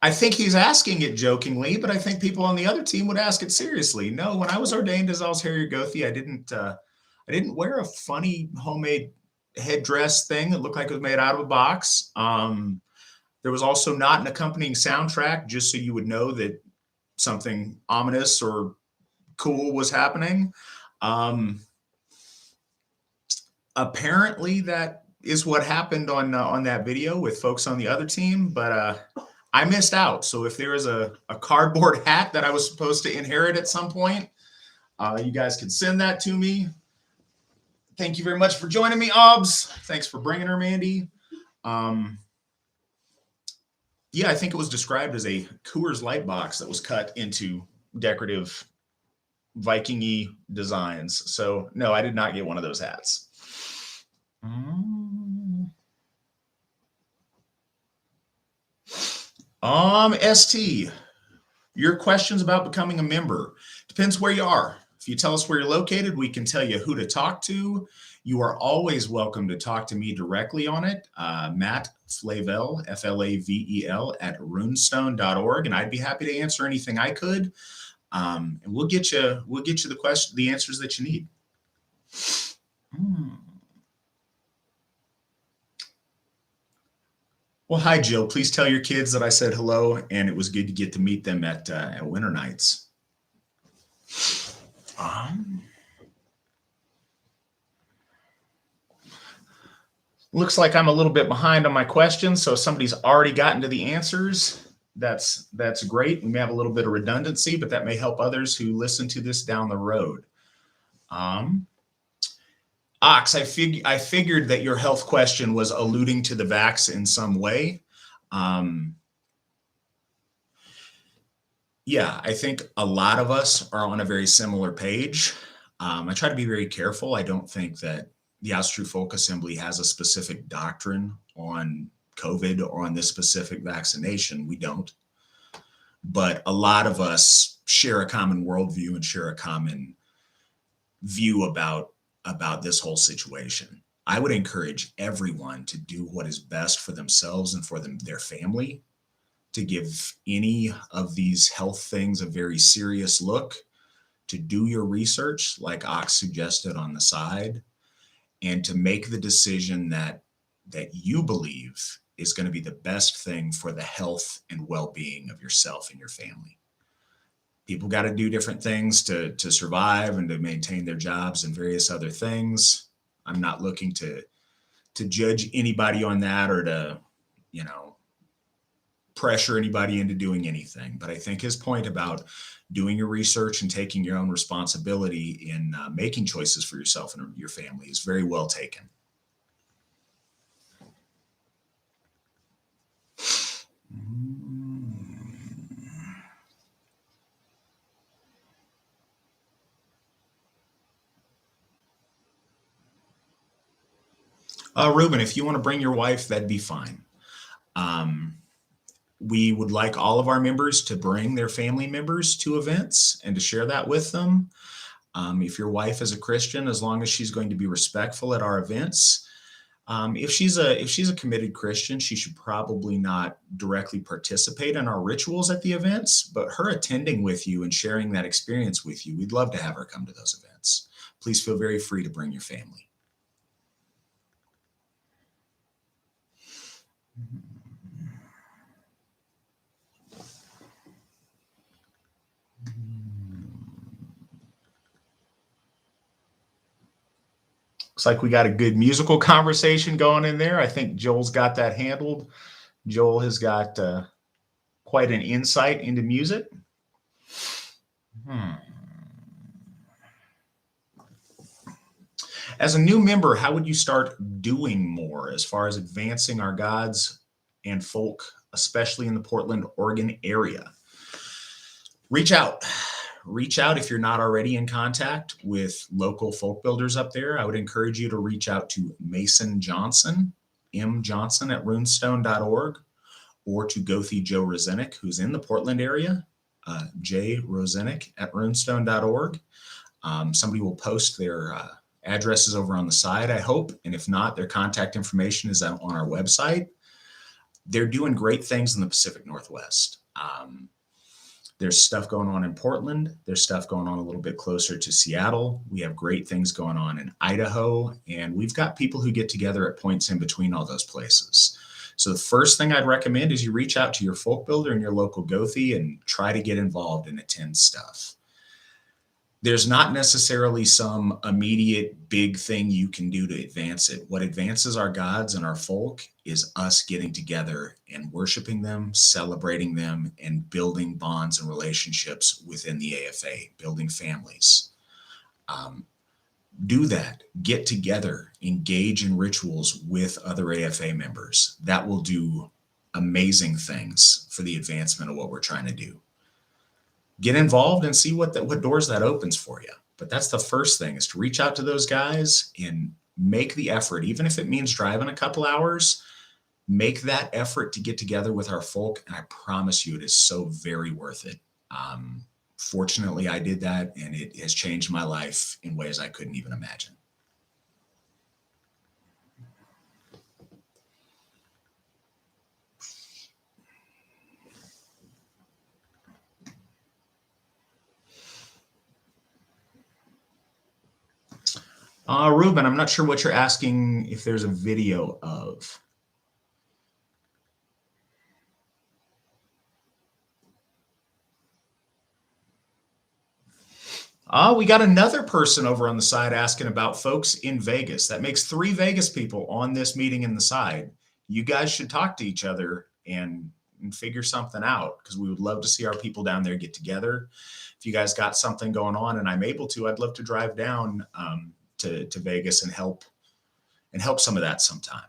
I think he's asking it jokingly, but I think people on the other team would ask it seriously. No, when I was ordained as Alsheri Gothi, I didn't wear a funny homemade headdress thing that looked like it was made out of a box. There was also not an accompanying soundtrack, just so you would know that something ominous or cool was happening. Apparently that is what happened on that video with folks on the other team, but I missed out. So if there is a cardboard hat that I was supposed to inherit at some point, you guys can send that to me. Thank you very much for joining me, Obs. Thanks for bringing her, Mandy. Yeah, I think it was described as a Coors Light box that was cut into decorative Viking-y designs. So no, I did not get one of those hats. ST, your questions about becoming a member. Depends where you are. If you tell us where you're located, we can tell you who to talk to. You are always welcome to talk to me directly on it. Matt Flavel, Flavel at runestone.org, and I'd be happy to answer anything I could. And we'll get you the answers that you need. Well, hi, Jill. Please tell your kids that I said hello, and it was good to get to meet them at Winter Nights. Looks like I'm a little bit behind on my questions, so if somebody's already gotten to the answers, that's great. We may have a little bit of redundancy, but that may help others who listen to this down the road. Ox, I figured that your health question was alluding to the vax in some way. Yeah, I think a lot of us are on a very similar page. I try to be very careful. I don't think that the Austrian Folk Assembly has a specific doctrine on COVID or on this specific vaccination. We don't. But a lot of us share a common worldview and share a common view about this whole situation. I would encourage everyone to do what is best for themselves and for their family, to give any of these health things a very serious look, to do your research like Ox suggested on the side, and to make the decision that that you believe is going to be the best thing for the health and well-being of yourself and your family. People got to do different things to survive and to maintain their jobs and various other things. I'm not looking to judge anybody on that or to, you know, pressure anybody into doing anything. But I think his point about doing your research and taking your own responsibility in making choices for yourself and your family is very well taken. Ruben, if you want to bring your wife, that'd be fine. We would like all of our members to bring their family members to events and to share that with them. If your wife is a Christian, as long as she's going to be respectful at our events. If she's a committed Christian, she should probably not directly participate in our rituals at the events, but her attending with you and sharing that experience with you, we'd love to have her come to those events. Please feel very free to bring your family. Looks like we got a good musical conversation going in there. I think Joel's got that handled. Joel has got quite an insight into music. As a new member, how would you start doing more as far as advancing our gods and folk, especially in the Portland, Oregon area? Reach out. Reach out if you're not already in contact with local folk builders up there. I would encourage you to reach out to Mason Johnson, mjohnson at runestone.org, or to Gothi Joe Rosenick, who's in the Portland area, J Rosenick at runestone.org. Somebody will post their addresses over on the side, I hope. And if not, their contact information is on our website. They're doing great things in the Pacific Northwest. There's stuff going on in Portland. There's stuff going on a little bit closer to Seattle. We have great things going on in Idaho. And we've got people who get together at points in between all those places. So the first thing I'd recommend is you reach out to your folk builder and your local Gothi and try to get involved and attend stuff. There's not necessarily some immediate big thing you can do to advance it. What advances our gods and our folk is us getting together and worshiping them, celebrating them, and building bonds and relationships within the AFA, building families. Do that. Get together, engage in rituals with other AFA members. That will do amazing things for the advancement of what we're trying to do. Get involved and see what doors that opens for you. But that's the first thing, is to reach out to those guys and make the effort, even if it means driving a couple hours. Make that effort to get together with our folk, and I promise you it is so very worth it. Fortunately, I did that, and it has changed my life in ways I couldn't even imagine. Ruben, I'm not sure what you're asking, if there's a video of. We got another person over on the side asking about folks in Vegas. That makes 3 Vegas people on this meeting in the side. You guys should talk to each other and figure something out, because we would love to see our people down there get together. If you guys got something going on and I'm able to, I'd love to drive down to Vegas and help some of that sometime.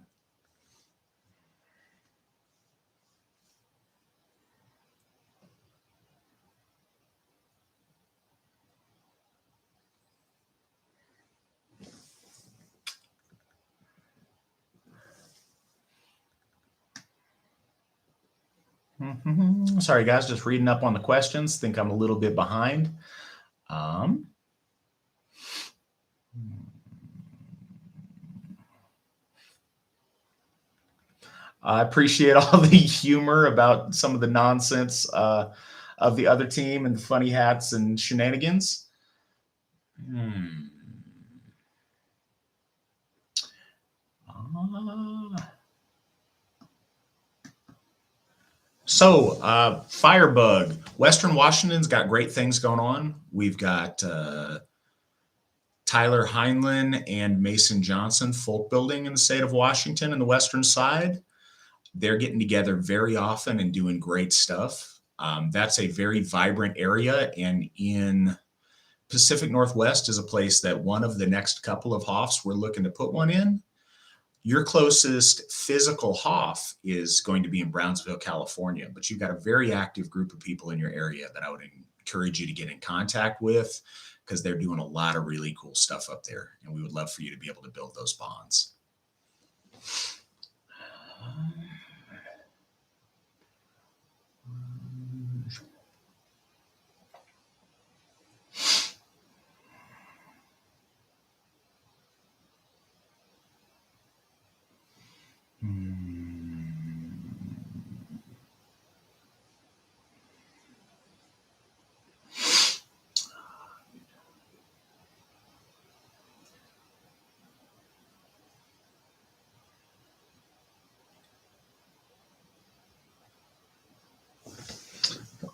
Sorry, guys, just reading up on the questions. Think I'm a little bit behind. I appreciate all the humor about some of the nonsense of the other team and the funny hats and shenanigans. Firebug. Western Washington's got great things going on. We've got Tyler Heinlein and Mason Johnson folk building in the state of Washington in the western side. They're getting together very often and doing great stuff. That's a very vibrant area, and in Pacific Northwest is a place that one of the next couple of Hoffs we're looking to put one in. Your closest physical Hoff is going to be in Brownsville, California, but you've got a very active group of people in your area that I would encourage you to get in contact with, because they're doing a lot of really cool stuff up there, and we would love for you to be able to build those bonds.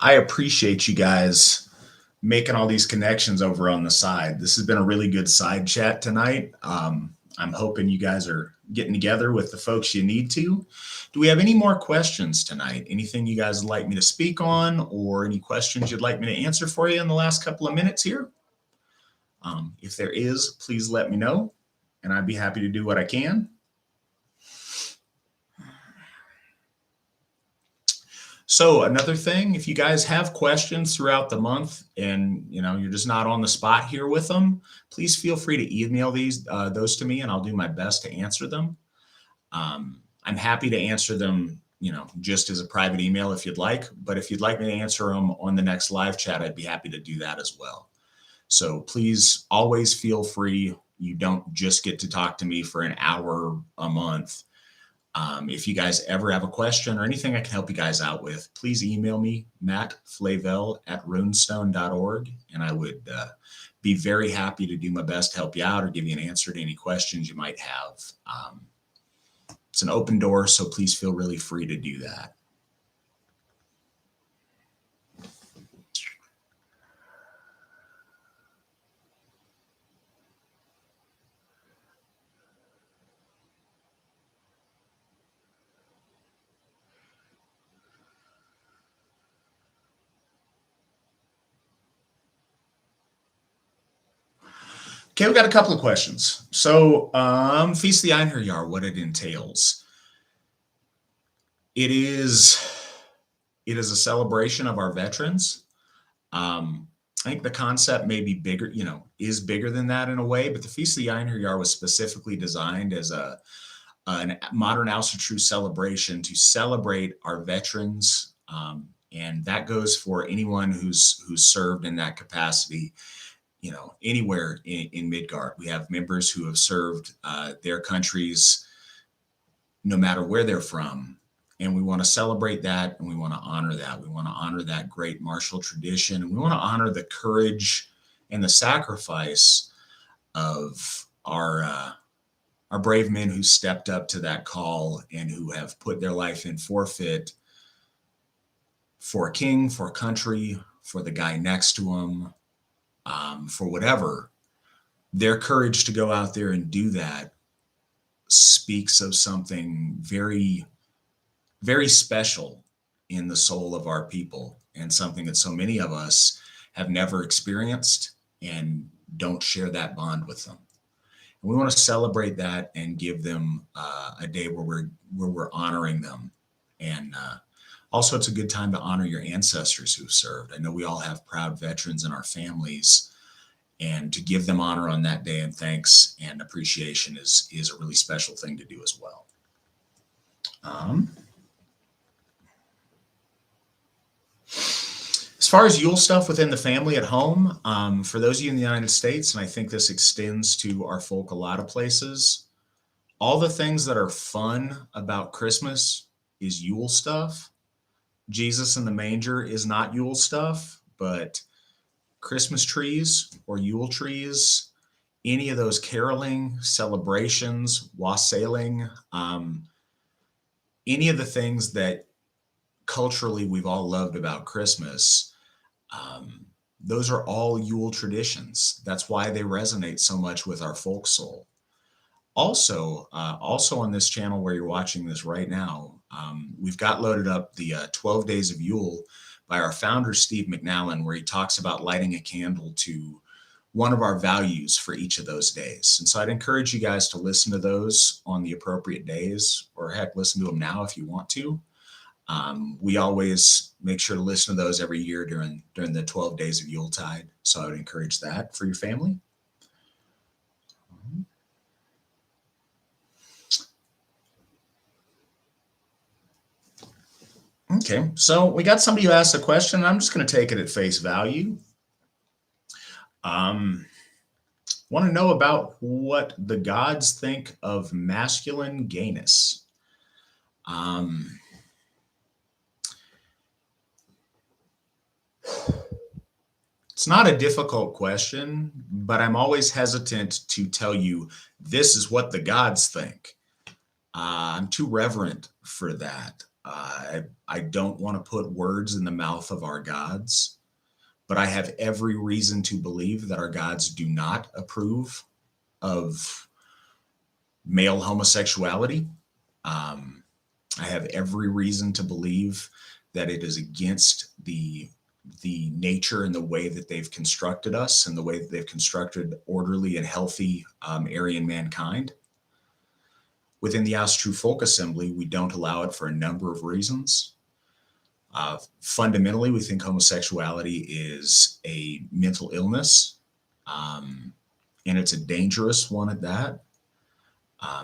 I appreciate you guys making all these connections over on the side. This has been a really good side chat tonight. I'm hoping you guys are getting together with the folks you need to. Do we have any more questions tonight? Anything you guys would like me to speak on, or any questions you'd like me to answer for you in the last couple of minutes here? If there is, please let me know, and I'd be happy to do what I can. So another thing, if you guys have questions throughout the month and you're just not on the spot here with them, please feel free to email those to me, and I'll do my best to answer them. I'm happy to answer them, just as a private email if you'd like. But if you'd like me to answer them on the next live chat, I'd be happy to do that as well. So please always feel free. You don't just get to talk to me for an hour a month. If you guys ever have a question or anything I can help you guys out with, please email me, mattflavel@runestone.org, and I would be very happy to do my best to help you out or give you an answer to any questions you might have. It's an open door, so please feel really free to do that. Okay, we've got a couple of questions. So, Feast of the Einherjar, what it entails. It is a celebration of our veterans. I think the concept may be bigger, is bigger than that in a way, but the Feast of the Einherjar was specifically designed as a modern True celebration to celebrate our veterans, and that goes for anyone who's served in that capacity. Anywhere in Midgard. We have members who have served their countries no matter where they're from. And we want to celebrate that, and we want to honor that. We want to honor that great martial tradition. And we want to honor the courage and the sacrifice of our brave men who stepped up to that call and who have put their life in forfeit for a king, for a country, for the guy next to them. For whatever. Their courage to go out there and do that speaks of something very, very special in the soul of our people, and something that so many of us have never experienced and don't share that bond with them. And we want to celebrate that and give them a day where we're honoring them. And also, it's a good time to honor your ancestors who've served. I know we all have proud veterans in our families, and to give them honor on that day and thanks and appreciation is a really special thing to do as well. As far as Yule stuff within the family at home, for those of you in the United States, and I think this extends to our folk a lot of places, all the things that are fun about Christmas is Yule stuff. Jesus in the manger is not Yule stuff, but Christmas trees or Yule trees any of those caroling, celebrations, wassailing, any of the things that culturally we've all loved about Christmas, um, those are all Yule traditions. That's why they resonate so much with our folk soul. Also on this channel where you're watching this right now, we've got loaded up the 12 Days of Yule by our founder, Steve McNallen, where he talks about lighting a candle to one of our values for each of those days. And so I'd encourage you guys to listen to those on the appropriate days, or heck, listen to them now if you want to. We always make sure to listen to those every year during the 12 days of Yuletide. So I would encourage that for your family. Okay, so we got somebody who asked a question. I'm just going to take it at face value. Want to know about what the gods think of masculine gayness. It's not a difficult question, but I'm always hesitant to tell you this is what the gods think. I'm too reverent for that. I don't want to put words in the mouth of our gods, but I have every reason to believe that our gods do not approve of male homosexuality. I have every reason to believe that it is against the nature and the way that they've constructed us and the way that they've constructed orderly and healthy Aryan mankind. Within the True Folk Assembly, we don't allow it for a number of reasons. Fundamentally, we think homosexuality is a mental illness, and it's a dangerous one at that.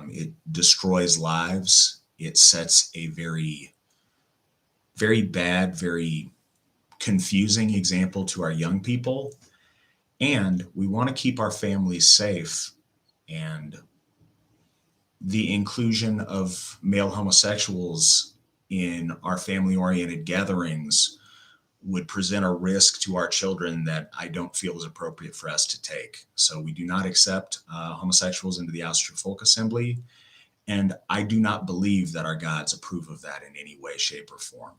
It destroys lives. It sets a very, very bad, very confusing example to our young people. And we want to keep our families safe. And the inclusion of male homosexuals in our family-oriented gatherings would present a risk to our children that I don't feel is appropriate for us to take. So we do not accept homosexuals into the True Folk Assembly, and I do not believe that our gods approve of that in any way, shape, or form.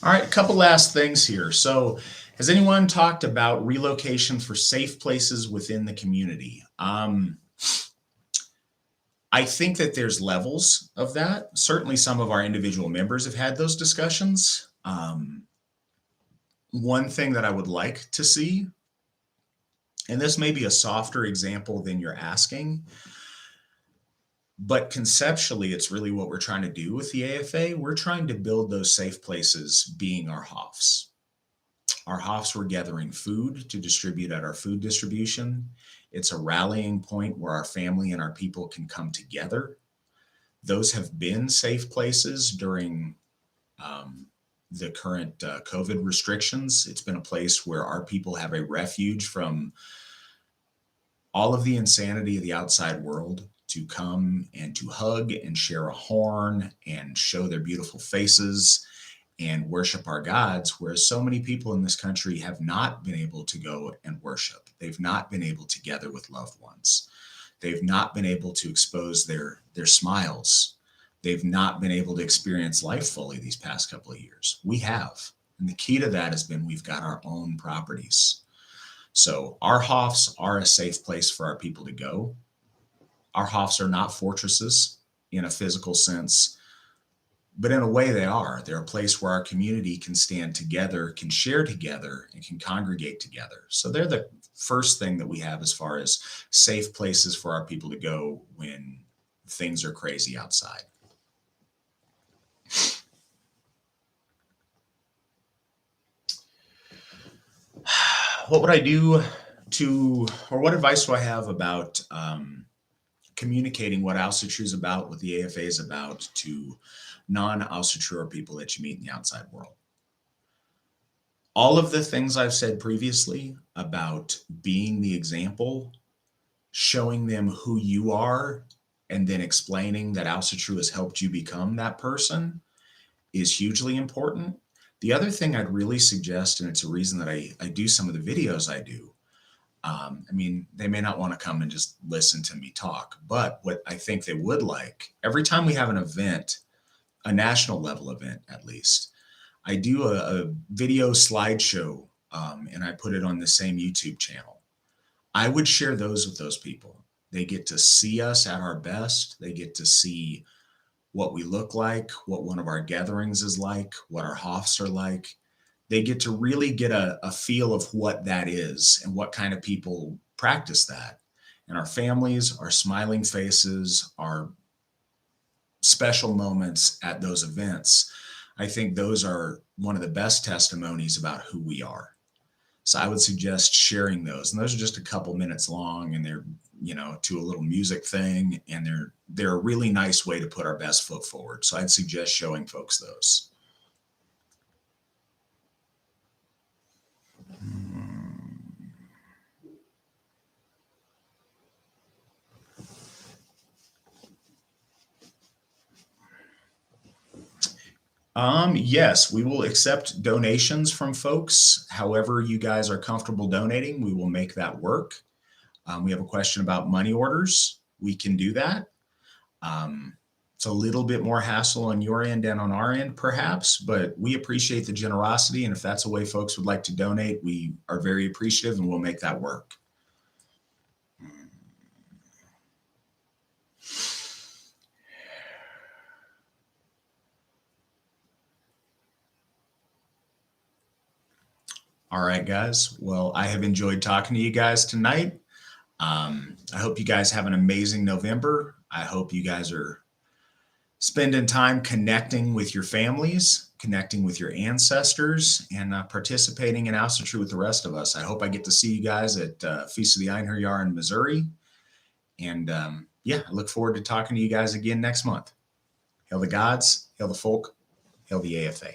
All right, a couple last things here. So has anyone talked about relocation for safe places within the community? I think that there's levels of that. Certainly some of our individual members have had those discussions. One thing that I would like to see, and this may be a softer example than you're asking, but conceptually, it's really what we're trying to do with the AFA. We're trying to build those safe places being our HOFs. Our HOFs were gathering food to distribute at our food distribution. It's a rallying point where our family and our people can come together. Those have been safe places during the current COVID restrictions. It's been a place where our people have a refuge from all of the insanity of the outside world, to come and to hug and share a horn and show their beautiful faces and worship our gods, whereas so many people in this country have not been able to go and worship. They've not been able to gather with loved ones. They've not been able to expose their smiles. They've not been able to experience life fully these past couple of years. We have. And the key to that has been we've got our own properties. So our HOFs are a safe place for our people to go. Our HOFs are not fortresses in a physical sense, but in a way they are. They're a place where our community can stand together, can share together, and can congregate together. So they're the first thing that we have as far as safe places for our people to go when things are crazy outside. What would I do or what advice do I have about communicating what Alcitrue is about, what the AFA is about, to non-Alcitrue people that you meet in the outside world? All of the things I've said previously about being the example, showing them who you are, and then explaining that Alsa has helped you become that person is hugely important. The other thing I'd really suggest, and it's a reason that I do some of the videos I do, I mean, they may not want to come and just listen to me talk, but what I think they would like, every time we have an event, a national level event at least, I do a video slideshow, and I put it on the same YouTube channel. I would share those with those people. They get to see us at our best. They get to see what we look like, what one of our gatherings is like, what our Hoffs are like. They get to really get a feel of what that is and what kind of people practice that. And our families, our smiling faces, our special moments at those events, I think those are one of the best testimonies about who we are. So I would suggest sharing those. And those are just a couple minutes long, and they're, to a little music thing, and they're a really nice way to put our best foot forward. So I'd suggest showing folks those. Yes, we will accept donations from folks. However you guys are comfortable donating, we will make that work. We have a question about money orders. We can do that. It's a little bit more hassle on your end and on our end, perhaps, but we appreciate the generosity. And if that's a way folks would like to donate, we are very appreciative, and we'll make that work. All right, guys. Well, I have enjoyed talking to you guys tonight. I hope you guys have an amazing November. I hope you guys are spending time connecting with your families, connecting with your ancestors, and participating in Alsa with the rest of us. I hope I get to see you guys at Feast of the Einherjar in Missouri. And yeah, I look forward to talking to you guys again next month. Hail the gods, hail the folk, hail the AFA.